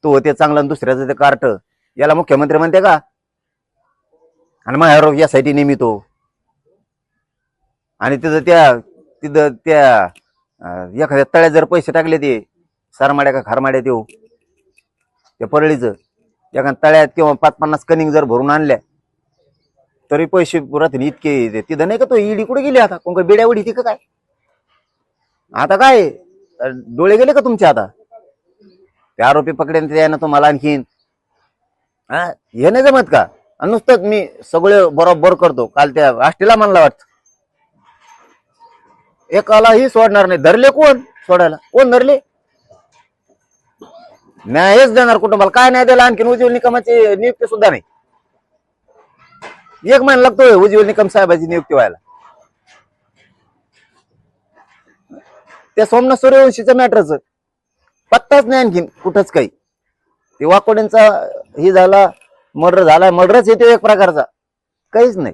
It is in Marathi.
तू होते चांगला आणि दुसऱ्याचं ते कार्ट, याला मुख्यमंत्री म्हणते का? आणि माझ्यावर यासाठी नेमितो. आणि तिथं त्या एखाद्या तळ्यात जर पैसे टाकले, ते सरमाड्या का खारमाड्या देऊ त्या परळीचं एखाद्या तळ्यात किंवा 5-50 कनिंग जर भरून आणल्या तरी पैसे राहतील इतके. तिथं नाही का तो ईडी कुठे गेली आता? कोण बेड्या उडी ती का काय? आता काय डोळे गेले का तुमचे? आता ते आरोपी पकडेन ते ना तुम्हाला आणखीन हे नाही जमत का? नुसतंच मी सगळे बरोबर करतो. काल त्या आष्टीला म्हणला वाटत एकालाही सोडणार नाही. धरले कोण सोडायला? कोण धरले? न्यायच देणार कुटुंबाला. काय नाही दिला आणखीन? उज्ज्वल निकमाची नियुक्ती सुद्धा नाही. 1 महिना लागतोय उज्ज्वल निकम साहेबाची नियुक्ती व्हायला. त्या सोमनाथ सूर्यवंशीचं मॅटरच पत्ताच नाही आणखीन कुठंच काही. ते वाकोड्यांचा हे झाला, मर्डर झाला, मर्डरच येतो एक प्रकारचा, काहीच नाही.